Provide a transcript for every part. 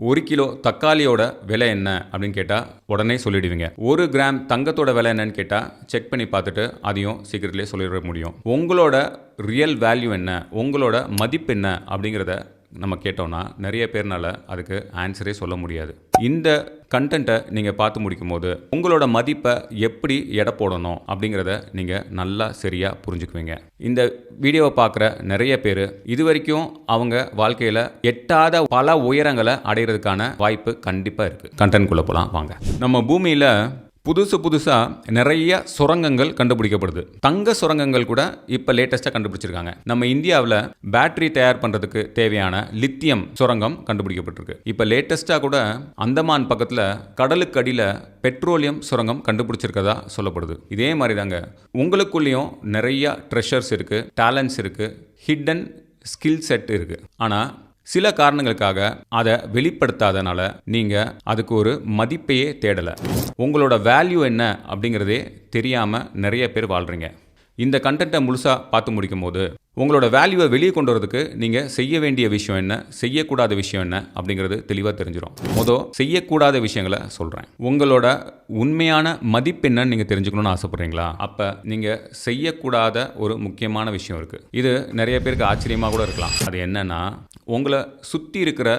1 kilo தக்காளியோட விலை என்ன அப்படின்னு கேட்டால் உடனே சொல்லிடுவீங்க. 1 கிராம் தங்கத்தோட விலை என்னன்னு கேட்டால் செக் பண்ணி பார்த்துட்டு அதையும் சீக்கிரத்திலே சொல்லிட முடியும். உங்களோட ரியல் வேல்யூ என்ன, உங்களோட மதிப்பு என்ன அப்படிங்கிறத நம்ம கேட்டோம்னா நிறைய பேர்னால அதுக்கு ஆன்சரே சொல்ல முடியாது. இந்த கண்டென்ட்டை நீங்கள் பார்த்து முடிக்கும் போது உங்களோட மதிப்பை எப்படி எடை போடணும் அப்படிங்கிறத நீங்கள் நல்லா சரியாக புரிஞ்சுக்குவீங்க. இந்த வீடியோவை பார்க்குற நிறைய பேர் இது வரைக்கும் அவங்க வாழ்க்கையில் எட்டாத பல உயரங்களை அடைகிறதுக்கான வாய்ப்பு கண்டிப்பாக இருக்குது. கண்டென்ட்குள்ளே போகலாம் வாங்க. நம்ம பூமியில் புதுசாக நிறைய சுரங்கங்கள் கண்டுபிடிக்கப்படுது. தங்க சுரங்கங்கள் கூட இப்போ லேட்டஸ்ட்டாக கண்டுபிடிச்சிருக்காங்க. நம்ம இந்தியாவில் பேட்டரி தயார் பண்ணுறதுக்கு தேவையான லித்தியம் சுரங்கம் கண்டுபிடிக்கப்பட்டிருக்கு. இப்போ லேட்டஸ்ட்டாக கூட அந்தமான் பக்கத்தில் கடலுக்கு அடியில் பெட்ரோலியம் சுரங்கம் கண்டுபிடிச்சிருக்கதா சொல்லப்படுது. இதே மாதிரி தாங்க உங்களுக்குள்ளேயும் நிறைய ட்ரெஷர்ஸ் இருக்குது, டேலண்ட்ஸ் இருக்குது, ஹிடன் ஸ்கில் செட் இருக்குது. ஆனால் சில காரணங்களுக்காக அதை வெளிப்படுத்தாதனால நீங்கள் அதுக்கு ஒரு மதிப்பையே தேடலை. உங்களோட வேல்யூ என்ன அப்படிங்கிறதே தெரியாமல் நிறைய பேர் வாழ்கிறீங்க. இந்த கண்டென்ட்டை முழுசாக பார்த்து முடிக்கும் போது உங்களோட வேல்யூவை வெளியே கொண்டு வரதுக்கு நீங்கள் செய்ய வேண்டிய விஷயம் என்ன, செய்யக்கூடாத விஷயம் என்ன அப்படிங்கிறது தெளிவாக தெரிஞ்சிடும். செய்யக்கூடாத விஷயங்களை சொல்கிறேன். உங்களோட உண்மையான மதிப்பு என்னன்னு நீங்கள் தெரிஞ்சுக்கணும்னு ஆசைப்பட்றீங்களா? அப்போ நீங்கள் செய்யக்கூடாத ஒரு முக்கியமான விஷயம் இருக்குது. இது நிறைய பேருக்கு ஆச்சரியமாக கூட இருக்கலாம். அது என்னன்னா, உங்களை சுற்றி இருக்கிற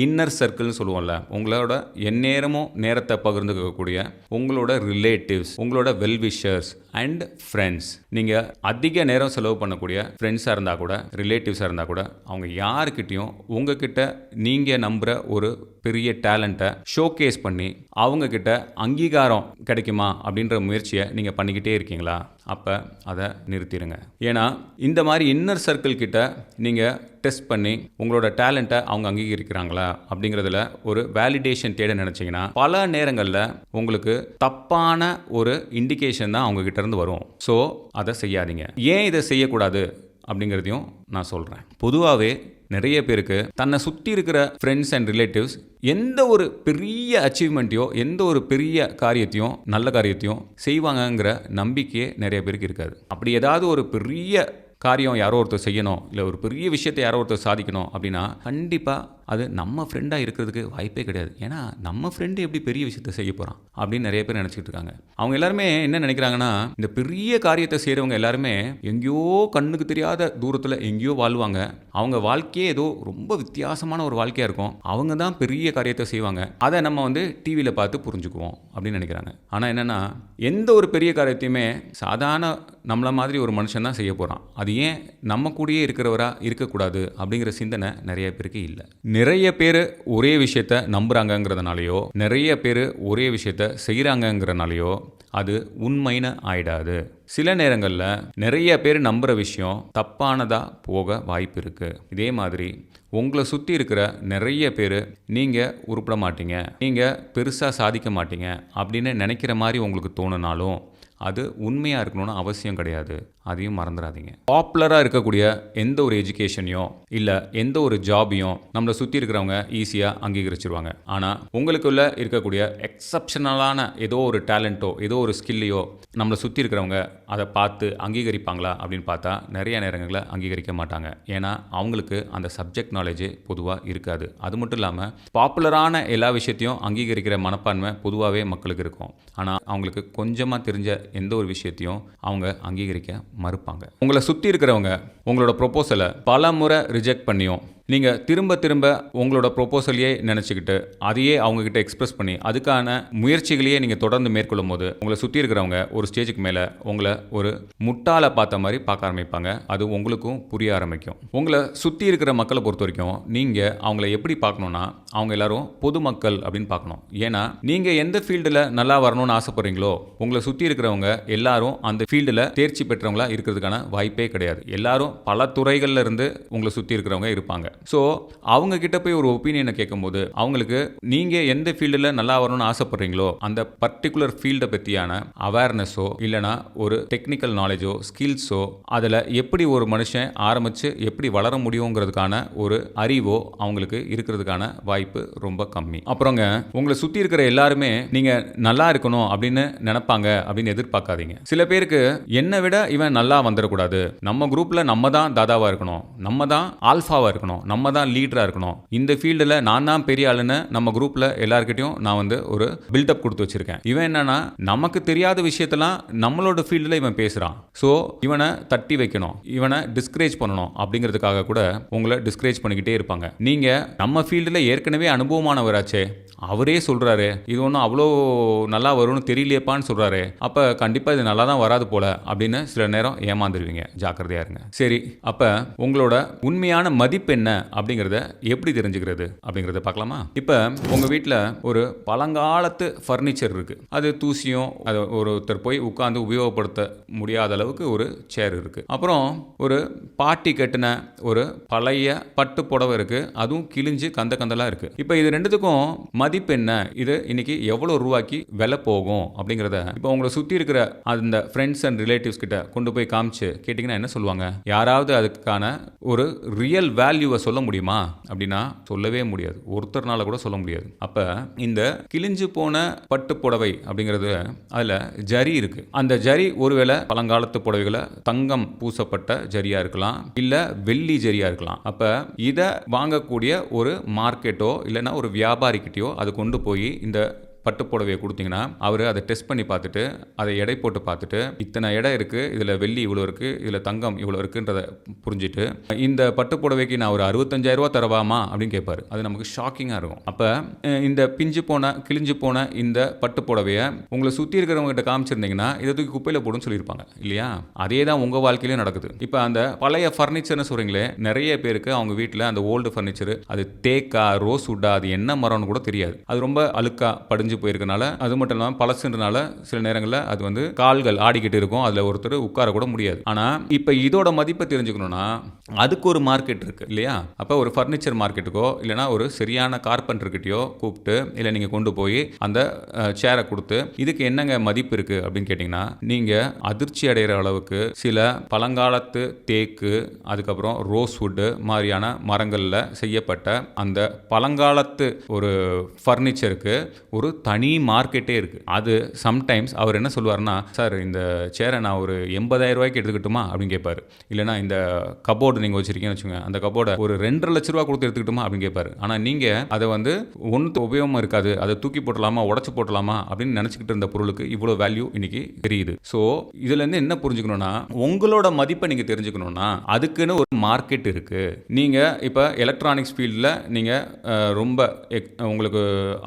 இன்னர் சர்க்கிள்னு சொல்லுவோம்ல, உங்களோட எந்நேரமும் நேரத்தை பகிர்ந்துக்கக்கூடிய உங்களோட ரிலேட்டிவ்ஸ், உங்களோட வெல்விஷர்ஸ் அண்ட் ஃப்ரெண்ட்ஸ். நீங்கள் அதிக நேரம் செலவு பண்ணக்கூடிய ஃப்ரெண்ட்ஸாக இருந்தால் கூட, ரிலேட்டிவ்ஸாக இருந்தால் கூட, அவங்க யாருக்கிட்டையும் உங்ககிட்ட நீங்கள் நம்புகிற ஒரு பெரிய டேலண்ட்டை ஷோகேஸ் பண்ணி அவங்கக்கிட்ட அங்கீகாரம் கிடைக்குமா அப்படின்ற முயற்சியை நீங்கள் பண்ணிக்கிட்டே இருக்கீங்களா? அப்போ அதை நிறுத்திடுங்க. ஏன்னா இந்த மாதிரி இன்னர் சர்க்கிள் கிட்ட நீங்கள் டெஸ்ட் பண்ணி உங்களோட டேலண்ட்டை அவங்க அங்கீகரிக்கிறாங்களா அப்படிங்கிறதுல ஒரு வேலிடேஷன் தேட நினச்சிங்கன்னா பல நேரங்களில் உங்களுக்கு தப்பான ஒரு இண்டிகேஷன் தான் அவங்க கிட்ட இருந்து வரும். ஸோ அதை செய்யாதீங்க. ஏன் இதை செய்யக்கூடாது அப்படிங்கிறதையும் நான் சொல்கிறேன். பொதுவாகவே நிறைய பேருக்கு தன்னை சுற்றி இருக்கிற ஃப்ரெண்ட்ஸ் அண்ட் ரிலேட்டிவ்ஸ் எந்த ஒரு பெரிய அச்சீவ்மெண்ட்டையோ, எந்த ஒரு பெரிய காரியத்தையும், நல்ல காரியத்தையும் செய்வாங்கங்கிற நம்பிக்கையே நிறைய பேருக்கு இருக்காது. அப்படி ஏதாவது ஒரு பெரிய காரியம் யாரோ ஒருத்தர் செய்யணும், இல்லை ஒரு பெரிய விஷயத்தை யாரோ ஒருத்தர் சாதிக்கணும் அப்படின்னா கண்டிப்பாக அது நம்ம ஃப்ரெண்டாக இருக்கிறதுக்கு வாய்ப்பே கிடையாது. ஏன்னா நம்ம ஃப்ரெண்டு எப்படி பெரிய விஷயத்தை செய்ய போகிறான் அப்படின்னு நிறைய பேர் நினச்சிக்கிட்டு இருக்காங்க. அவங்க எல்லாருமே என்ன நினைக்கிறாங்கன்னா, இந்த பெரிய காரியத்தை செய்கிறவங்க எல்லாருமே எங்கேயோ கண்ணுக்கு தெரியாத தூரத்தில் எங்கேயோ வாழ்வாங்க. அவங்க வாழ்க்கையே ஏதோ ரொம்ப வித்தியாசமான ஒரு வாழ்க்கையாக இருக்கும். அவங்க தான் பெரிய காரியத்தை செய்வாங்க. அதை நம்ம டிவியில் பார்த்து புரிஞ்சுக்குவோம் அப்படின்னு நினைக்கிறாங்க. ஆனால் என்னென்னா, எந்த ஒரு பெரிய காரியத்தையுமே சாதாரண நம்மளை மாதிரி ஒரு மனுஷன் தான் செய்ய போகிறான். அது ஏன் நம்ம கூடயே இருக்கிறவராக இருக்கக்கூடாது அப்படிங்கிற சிந்தனை நிறைய பேருக்கு இல்லை. நிறைய பேர் ஒரே விஷயத்த நம்புறாங்கங்கிறதுனாலையோ, நிறைய பேர் ஒரே விஷயத்த செய்கிறாங்கங்கிறனாலையோ அது உண்மைன்னு ஆயிடாது. சில நேரங்களில் நிறைய பேர் நம்புகிற விஷயம் தப்பானதாக போக வாய்ப்பு இருக்குது. இதே மாதிரி உங்களை சுற்றி இருக்கிற நிறைய பேர் நீங்கள் உருப்பட மாட்டீங்க, நீங்கள் பெருசாக சாதிக்க மாட்டீங்க அப்படின்னு நினைக்கிற மாதிரி உங்களுக்கு தோணுனாலும் அது உண்மையாக இருக்கணும்னு அவசியம் கிடையாது. அதையும் மறந்துடாதீங்க. பாப்புலராக இருக்கக்கூடிய எந்த ஒரு எஜுகேஷனையோ இல்லை எந்த ஒரு ஜாபையும் நம்மளை சுற்றி இருக்கிறவங்க ஈஸியாக அங்கீகரிச்சிருவாங்க. ஆனால் உங்களுக்குள்ளே இருக்கக்கூடிய எக்ஸப்ஷனலான ஏதோ ஒரு டேலண்ட்டோ, ஏதோ ஒரு ஸ்கில்லையோ நம்மளை சுற்றி இருக்கிறவங்க அதை பார்த்து அங்கீகரிப்பாங்களா அப்படின்னு பார்த்தா நிறைய நேரங்களில் அங்கீகரிக்க மாட்டாங்க. ஏன்னா அவங்களுக்கு அந்த சப்ஜெக்ட் நாலேஜே பொதுவாக இருக்காது. அது மட்டும் இல்லாமல் பாப்புலரான எல்லா விஷயத்தையும் அங்கீகரிக்கிற மனப்பான்மை பொதுவாகவே மக்களுக்கு இருக்கும். ஆனால் அவங்களுக்கு கொஞ்சமாக தெரிஞ்ச எந்த ஒரு விஷயத்தையும் அவங்க அங்கீகரிக்க மறுப்பாங்க. உங்களை சுற்றி இருக்கிறவங்க உங்களோட ப்ரொபோசலை பல முறை ரிஜெக்ட் பண்ணியும் நீங்கள் திரும்ப திரும்ப உங்களோட ப்ரொபோசலையே நினச்சிக்கிட்டு அதையே அவங்கக்கிட்ட எக்ஸ்பிரஸ் பண்ணி அதுக்கான முயற்சிகளையே நீங்கள் தொடர்ந்து மேற்கொள்ளும் போது உங்களை சுற்றி இருக்கிறவங்க ஒரு ஸ்டேஜுக்கு மேலே உங்களை ஒரு முட்டாளை பார்த்த மாதிரி பார்க்க ஆரம்பிப்பாங்க. அது உங்களுக்கும் புரிய ஆரம்பிக்கும். உங்களை சுற்றி இருக்கிற மக்களை பொறுத்த வரைக்கும் நீங்கள் அவங்கள எப்படி பார்க்கணுன்னா, அவங்க எல்லாரும் பொதுமக்கள் அப்படின்னு பார்க்கணும். ஏன்னா நீங்கள் எந்த ஃபீல்டில் நல்லா வரணும்னு ஆசைப்படுறீங்களோ உங்களை சுற்றி இருக்கிறவங்க எல்லாரும் அந்த ஃபீல்டில் தேர்ச்சி பெற்றவங்களா இருக்கிறதுக்கான வாய்ப்பே கிடையாது. எல்லாரும் பல துறைகளில் இருந்து உங்களை சுற்றி இருக்கிறவங்க இருப்பாங்க. ஸோ அவங்க கிட்ட போய் ஒரு ஒப்பீனியனை கேட்கும்போது அவங்களுக்கு நீங்கள் எந்த ஃபீல்டில் நல்லா வரணும்னு ஆசைப்படுறீங்களோ அந்த பர்டிகுலர் ஃபீல்டை பற்றியான அவேர்னஸோ இல்லைனா ஒரு டெக்னிக்கல் நாலேஜோ, ஸ்கில்ஸோ, அதில் எப்படி ஒரு மனுஷன் ஆரம்பித்து எப்படி வளர முடியுங்கிறதுக்கான ஒரு அறிவோ அவங்களுக்கு இருக்கிறதுக்கான வாய்ப்பு ரொம்ப கம்மி. அப்புறங்க உங்களை சுற்றி இருக்கிற எல்லாருமே நீங்கள் நல்லா இருக்கணும் அப்படின்னு நினைப்பாங்க அப்படின்னு எதிர்பார்க்காதீங்க. சில பேருக்கு என்னை விட இவன் நல்லா வந்துடக்கூடாது, நம்ம குரூப்பில் நம்ம தான் தாதாவாக இருக்கணும், நம்ம தான் ஆல்ஃபாவாக இருக்கணும், நம்ம தான் லீடராக இருக்கணும், இந்த ஃபீல்டில் நான் தான் பெரிய ஆளுன்னு நம்ம குரூப்பில் எல்லாருக்கிட்டையும் நான் வந்து ஒரு பில்டப் கொடுத்து வச்சிருக்கேன். இவன் என்னன்னா நமக்கு தெரியாத விஷயத்தெல்லாம் நம்மளோட ஃபீல்டில் இவன் பேசுகிறான், ஸோ இவனை தட்டி வைக்கணும், இவனை டிஸ்கரேஜ் பண்ணணும் அப்படிங்கிறதுக்காக கூட உங்களை டிஸ்கரேஜ் பண்ணிக்கிட்டே இருப்பாங்க. நீங்கள் நம்ம ஃபீல்டில் ஏற்கனவே அனுபவமானவராச்சே, அவரே சொல்கிறாரு இது ஒன்றும் அவ்வளோ நல்லா வரும்னு தெரியலையப்பான்னு சொல்கிறாரு, அப்போ கண்டிப்பாக இது நல்லா தான் வராது போல அப்படின்னு சில நேரம் ஏமாந்துருவீங்க. ஜாக்கிரதையாக இருங்க. சரி, அப்போ உங்களோட உண்மையான மதிப்பு என்ன அப்படிங்கிறத எப்படி தெரிஞ்சுக்கிறது அப்படிங்கிறத பார்க்கலாமா? இப்போ உங்கள் வீட்டில் ஒரு பழங்காலத்து ஃபர்னிச்சர் இருக்குது, அது தூசியும் அதை ஒருத்தர் போய் உட்காந்து உபயோகப்படுத்த முடியாத அளவுக்கு ஒரு சேர் இருக்குது. அப்புறம் ஒரு பாட்டி கட்டின ஒரு பழைய பட்டு புடவை இருக்குது, அதுவும் கிழிஞ்சு கந்தலாக இருக்குது. இப்போ இது ரெண்டுத்துக்கும் மதிப்பு என்ன, இது இன்னைக்கு எவ்வளோ ரூபாய்க்கு விலை போகும் அப்படிங்கிறத இப்போ உங்களை சுற்றி இருக்கிற அந்த ஃப்ரெண்ட்ஸ் அண்ட் ரிலேட்டிவ்ஸ் கிட்ட கொண்டு போய் காமிச்சு கேட்டிங்கன்னா என்ன சொல்லுவாங்க? யாராவது அதுக்கான ஒரு ரியல் வேல்யூவை சொல்ல முடியுமா அப்படின்னா சொல்லவே முடியாது, ஒருத்தர்னால கூட சொல்ல முடியாது. அப்போ இந்த கிழிஞ்சு போன பட்டு புடவை அப்படிங்கிறது அதில் ஜரி இருக்கு, அந்த ஜரி ஒருவேளை பழங்காலத்து புடவைகளை தங்கம் பூசப்பட்ட ஜரியா இருக்கலாம், இல்லை வெள்ளி ஜரியா இருக்கலாம். அப்போ இதை வாங்கக்கூடிய ஒரு மார்க்கெட்டோ இல்லைன்னா ஒரு வியாபாரிக்கிட்டையோ அதை கொண்டு போய் இந்த பட்டு புடவையை கொடுத்தீங்கன்னா அவர் அதை டெஸ்ட் பண்ணி பார்த்துட்டு அதை எடை போட்டு பார்த்துட்டு இத்தனை எடை இருக்குது, இதில் வெள்ளி இவ்வளோ இருக்குது, இதில் தங்கம் இவ்வளோ இருக்குன்றதை புரிஞ்சுட்டு இந்த பட்டு புடவைக்கு நான் ஒரு 65,000 ரூபா தரவாமா அப்படின்னு கேட்பாரு. அது நமக்கு ஷாக்கிங்காக இருக்கும். அப்போ இந்த கிழிஞ்சு போன இந்த பட்டு புடவையை உங்களை சுற்றி இருக்கிறவங்ககிட்ட காமிச்சிருந்தீங்கன்னா இதை தூக்கி குப்பையில் போடுன்னு சொல்லியிருப்பாங்க இல்லையா? அதே தான் உங்கள் வாழ்க்கையிலையும் நடக்குது. இப்போ அந்த பழைய ஃபர்னிச்சர்னு சொல்கிறீங்களே, நிறைய பேருக்கு அவங்க வீட்டில் அந்த ஓல்டு ஃபர்னிச்சர் அது தேக்கா ரோஸ்வுட்டா அது என்ன மரம்னு கூட தெரியாது, அது ரொம்ப அழுக்கா படிஞ்சு போயிருக்கனால, அது மட்டும் இல்லாமல் பழசுன்றனால சில நேரங்களில் அது வந்து கால்கள் ஆடிக்கிட்டு இருக்கும், அதில் ஒருத்தர் உட்கார கூட முடியாது. ஆனால் இப்போ இதோட மதிப்பை தெரிஞ்சுக்கணும்னா அதுக்கு ஒரு மார்க்கெட் இருக்கு இல்லையா? அப்போ ஒரு ஃபர்னிச்சர் மார்க்கெட்டுக்கோ இல்லைனா ஒரு சரியான கார்பெண்டர்கிட்டயோ கூப்பிட்டு இல்லை நீங்கள் கொண்டு போய் அந்த சேரை கொடுத்து இதுக்கு என்னங்க மதிப்பு இருக்குது அப்படின்னு கேட்டிங்கன்னா நீங்கள் அதிர்ச்சி அடைகிற அளவுக்கு சில பழங்காலத்து தேக்கு, அதுக்கப்புறம் ரோஸ்வுட்டு மாதிரியான மரங்களில் செய்யப்பட்ட அந்த பழங்காலத்து ஒரு ஃபர்னிச்சருக்கு ஒரு தனி மார்க்கெட்டே இருக்குது. அது சம்டைம்ஸ் அவர் என்ன சொல்லுவார்னா, சார் இந்த சேரை நான் ஒரு 80,000 ரூபாய்க்கு எடுத்துக்கிட்டுமா அப்படின்னு கேட்பார். இல்லைனா இந்த கபோர்டு நீங்கள் வச்சுருக்கீங்கன்னு வச்சுக்கோங்க, அந்த கபோர்டை ஒரு 2.5 லட்ச ரூபா கொடுத்து எடுத்துக்கிட்டுமா அப்படின்னு கேட்பார். ஆனால் நீங்கள் அதை வந்து ஒன்று உபயோகமாக இருக்காது, அதை தூக்கி போட்டலாமா உடச்சி போட்டலாமா அப்படின்னு நினச்சிக்கிட்டு இருந்த பொருளுக்கு இவ்வளோ வேல்யூ இன்னைக்கு தெரியுது. ஸோ இதுலேருந்து என்ன புரிஞ்சுக்கணும்னா, உங்களோட மதிப்பை நீங்கள் தெரிஞ்சுக்கணும்னா அதுக்குன்னு ஒரு மார்க்கெட் இருக்குது. நீங்கள் இப்போ எலக்ட்ரானிக்ஸ் ஃபீல்டில் நீங்கள் ரொம்ப உங்களுக்கு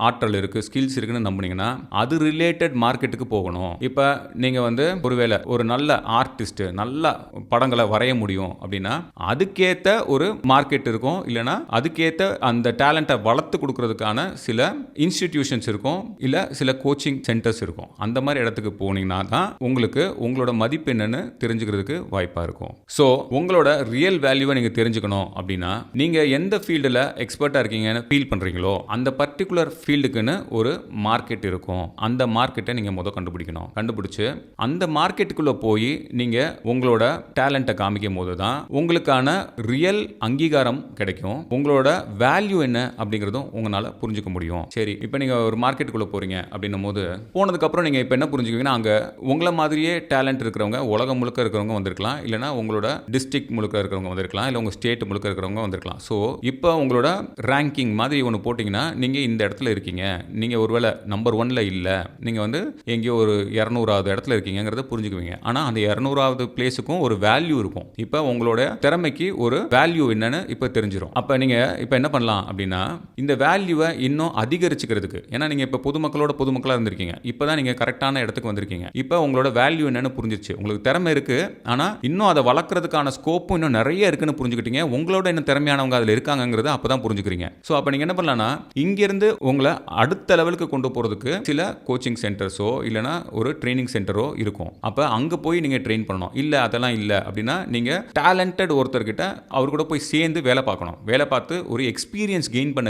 ஆற்றல் இருக்குது, ஸ்கில்ஸ் இருக்குன்னு நம்புனீங்கன்னா அது ரிலேட்டட் மார்க்கெட்டுக்கு போகணும். இப்போ நீங்கள் வந்து ஒருவேளை ஒரு நல்ல ஆர்டிஸ்ட் நல்ல படங்களை வரைய முடியும் அப்படின்னா அதுக்கேற்ற ஒரு மார்க்கெட் இருக்கும், இல்லைனா அதுக்கேற்ற அந்த டேலண்ட்டை வளர்த்து கொடுக்கறதுக்கான சில இன்ஸ்டிடியூஷன்ஸ் இருக்கும், இல்லை சில கோச்சிங் சென்டர்ஸ் இருக்கும். அந்த மாதிரி இடத்துக்கு போனீங்கன்னா தான் உங்களுக்கு உங்களோட மதிப்பு என்னன்னு தெரிஞ்சுக்கிறதுக்கு வாய்ப்பாக இருக்கும். ஸோ உங்களோட ரியல் வேல்யூவை நீங்கள் தெரிஞ்சுக்கணும் அப்படின்னா நீங்கள் எந்த ஃபீல்டில் எக்ஸ்பர்ட்டாக இருக்கீங்கன்னு ஃபீல் பண்ணுறீங்களோ அந்த பர்டிகுலர் ஃபீல்டுக்குன்னு ஒரு மார்க்கெட் இருக்கும். அந்த மார்க்கெட்டை நீங்கள் கண்டுபிடிக்கணும். கண்டுபிடிச்சு அந்த மார்க்கெட்டுக்குள்ளே போய் நீங்கள் உங்களோட டேலண்ட்டை காமிக்கும் போது தான் உங்களுக்கான ரியல் அங்கீகாரம் கிடைக்கும். உங்களோட வேல்யூ என்ன அப்படிங்கிறதும் உங்களால் புரிஞ்சுக்க முடியும். சரி, இப்போ நீங்கள் ஒரு மார்க்கெட்டுக்குள்ளே போகிறீங்க அப்படின்னும் போது போனதுக்கப்புறம் நீங்கள் இப்போ என்ன புரிஞ்சுக்குவீங்கன்னா, அங்கே உங்களை மாதிரியே டேலண்ட் இருக்கிறவங்க உலகம் முழுக்க இருக்கிறவங்க வந்திருக்கலாம், இல்லைனா உங்களோட டிஸ்ட்ரிக்ட் முழுக்க இருக்கிறவங்க வந்திருக்கலாம், இல்லை உங்கள் ஸ்டேட் முழுக்க இருக்கிறவங்க வந்திருக்கலாம். ஸோ இப்போ உங்களோட ரேங்கிங் மாதிரி ஒன்று போட்டிங்கன்னா நீங்கள் இந்த இடத்துல இருக்கீங்க, நீங்கள் ஒருவேளை நம்பர் 1ல இல்லை, நீங்கள் வந்து எங்கேயோ ஒரு 200வது இடத்துல இருக்கீங்கிறத புரிஞ்சுக்குவீங்க. ஆனால் அந்த 200வது பிளேஸுக்கும் ஒரு வேல்யூ இருக்கும். இப்போ உங்களோட திறமைக்கு ஒரு வேல்யூ என்னன்னு இப்போ தெரிஞ்சிடும். அப்போ நீங்கள் இப்போ என்ன பண்ணலாம் அப்படின்னா, இந்த வேல்யூவை இன்னும் அதிகரிச்சுக்கிறதுக்கு, ஏன்னா நீங்கள் இப்போ பொதுமக்களாக இருந்திருக்கீங்க, இப்போ தான் நீங்கள் கரெக்டான இடத்துக்கு வந்திருக்கீங்க. இப்போ உங்களோட வேல்யூ என்னன்னு புரிஞ்சிருச்சு, உங்களுக்கு திறமை இருக்குது, ஆனால் இன்னும் அதை வளர்க்கறதுக்கான ஸ்கோப்பும் இன்னும் நிறைய இருக்குன்னு புரிஞ்சுக்கிட்டீங்க. உங்களோட இன்னும் திறமையானவங்க அதில் இருக்காங்கிறத அப்போ தான் புரிஞ்சுக்கிறீங்க. ஸோ அப்போ நீங்கள் என்ன பண்ணலாம்னா, இங்கிருந்து உங்களை அடுத்த லெவலுக்கு கொண்டு போகிறதுக்கு சில கோச்சிங் சென்டர்ஸோ இல்லைனா ஒரு ட்ரைனிங் சென்டரோ இருக்கும். அப்போ அங்கே போய் நீங்கள் ட்ரெயின் பண்ணணும். இல்லை அதெல்லாம் இல்லை அப்படின்னா நீங்கள் டேலண்டட் ஒருத்தர்கிட்ட அவர் கூட போய் சேர்ந்து வேலை பார்க்கணும். வேலை பார்த்து ஒரு எக்ஸ்பீரியன்ஸ் கெயின் பண்ண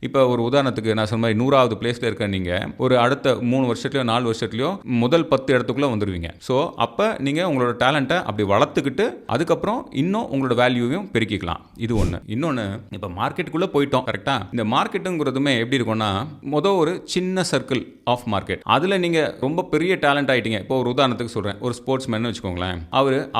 இப்போ ஒரு உதாரணத்துக்கு நான் சொன்ன மாதிரி 100வது பிளேஸில் இருக்க நீங்கள் ஒரு அடுத்த 3 வருஷத்துலையோ 4 வருஷத்துலையோ முதல் 10 இடத்துக்குள்ளே வந்துடுவீங்க. ஸோ அப்போ நீங்கள் உங்களோட டேலண்ட்டை அப்படி வளர்த்துக்கிட்டு அதுக்கப்புறம் இன்னும் உங்களோட வேல்யூவையும் பெருக்கிக்கலாம். இது ஒன்று. இன்னொன்று, இப்போ மார்க்கெட்டுக்குள்ளே போயிட்டோம் கரெக்டாக. இந்த மார்க்கெட்டுங்கிறதுமே எப்படி இருக்கும்னா, ஒரு சின்ன சர்க்கிள் ஆஃப் மார்க்கெட். அதில் நீங்கள் ரொம்ப பெரிய டேலண்ட் ஆகிட்டீங்க. இப்போ ஒரு உதாரணத்துக்கு சொல்கிறேன், ஒரு ஸ்போர்ட்ஸ் மேன் வச்சுக்கோங்களேன்.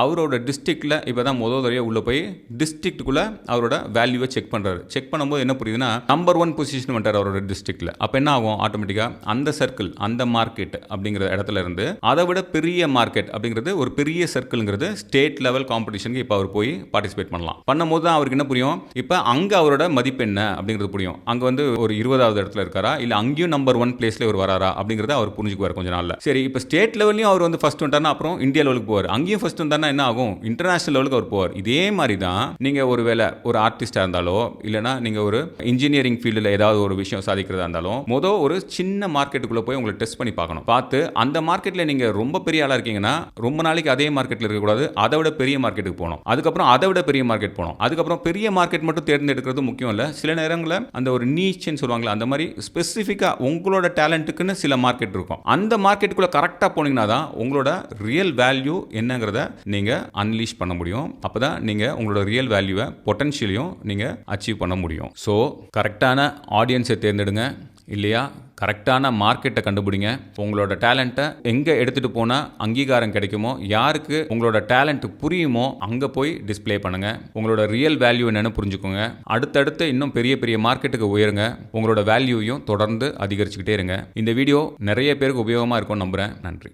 அவரோட டிஸ்ட்ரிக்டில் இப்போ தான் தடவையாக உள்ளே போய் டிஸ்ட்ரிக்ட்டுக்குள்ளே அவரோட வேல்யூவை செக் பண்ணுறாரு. செக் பண்ணும்போது என்ன புரியுதுன்னா, நம்பர் 1 பொசிஷன் வந்துட்டார் அவரோட டிஸ்ட்ரிக்டில். அப்போ என்ன ஆகும், ஆட்டோமேட்டிக்காக அந்த சர்க்கிள், அந்த மார்க்கெட் அப்படிங்கிற இடத்துல இருந்து அதை விட பெரிய மார்க்கெட் அப்படிங்கிறது, ஒரு பெரிய சர்க்கிள்ங்கிறது ஸ்டேட் லெவல் காம்படிஷனுக்கு இப்போ அவர் போய் பார்ட்டிசிபேட் பண்ணலாம். பண்ணும்போது தான் அவருக்கு என்ன புரியும், இப்போ அங்கே அவரோட மதிப்பு என்ன அப்படிங்கிறது புரியும். அங்கே ஒரு 20வது இடத்துல இருக்காரா, இல்லை அங்கேயும் நம்பர் 1 பிளேஸ்ல ஒரு வராரா அப்படிங்கிறத அவர் புரிஞ்சுக்குவார் கொஞ்ச நாள்ல. சரி, இப்போ ஸ்டேட் லெவல்லையும் அவர் ஃபர்ஸ்ட் வந்தாருன்னா அப்புறம் இந்தியா லெவலுக்கு போவார். அங்கேயும் ஃபர்ஸ்ட் வந்தாருன்னா என்ன ஆகும், இன்டர்நேஷனல் லெவலுக்கு அவர் போவார். இதே மாதிரி தான் நீங்கள் ஒரு வேலை ஒரு ஆர்டிஸ்டாக இருந்தாலோ, இல்லைனா நீங்கள் ஒரு இன்ஜினியரிங் ஃபீல்டில் ஏதாவது ஒரு விஷயம் சாதிக்கிறதா இருந்தாலும் ஒரு சின்ன மார்க்கெட்டுக்குள்ளே போய் உங்களை டெஸ்ட் பண்ணி பார்க்கணும். பார்த்து அந்த மார்க்கெட்டில் நீங்கள் ரொம்ப பெரிய ஆளாக இருக்கீங்கன்னா ரொம்ப நாளைக்கு அதே மார்க்கெட்டில் இருக்கக்கூடாது, அதை விட பெரிய மார்க்கெட்டுக்கு போகணும். அதுக்கப்புறம் அதை விட பெரிய மார்க்கெட் போகணும். அதுக்கப்புறம் பெரிய மார்க்கெட் மட்டும் தேர்ந்தெடுக்கிறது முக்கியம் இல்லை. சில நேரங்களில் அந்த ஒரு நீச்ன்னு சொல்லுவாங்களா, அந்த மாதிரி ஸ்பெசிஃபிக்காக உங்களோட டேலண்ட்டுக்குன்னு சில மார்க்கெட் இருக்கும். அந்த மார்க்கெட்டுக்குள்ளே கரெக்டாக போனீங்கன்னா தான் உங்களோட ரியல் வேல்யூ என்னங்கிறத நீங்கள் அன்லீஷ் பண்ண முடியும். அப்போ தான் நீங்கள் உங்களோட ரியல் வேல்யூவை, பொட்டன்ஷியலையும் நீங்கள் அச்சீவ் பண்ண முடியும். ஸோ கரெக்டான ஆடியன்ஸை தேர்ந்தெடுங்க, இல்லையா கரெக்டான மார்க்கெட்டை கண்டுபிடிங்க. உங்களோட டேலண்ட்டை எங்கே எடுத்துகிட்டு போனால் அங்கீகாரம் கிடைக்குமோ, யாருக்கு உங்களோட டேலண்ட் புரியுமோ அங்கே போய் டிஸ்பிளே பண்ணுங்கள். உங்களோட ரியல் வேல்யூ என்னென்னு புரிஞ்சுக்கோங்க. அடுத்தடுத்து இன்னும் பெரிய பெரிய மார்க்கெட்டுக்கு உயருங்க. உங்களோட வேல்யூவையும் தொடர்ந்து அதிகரிச்சுக்கிட்டே இருங்க. இந்த வீடியோ நிறைய பேருக்கு உபயோகமாக இருக்கும்னு நம்புகிறேன். நன்றி.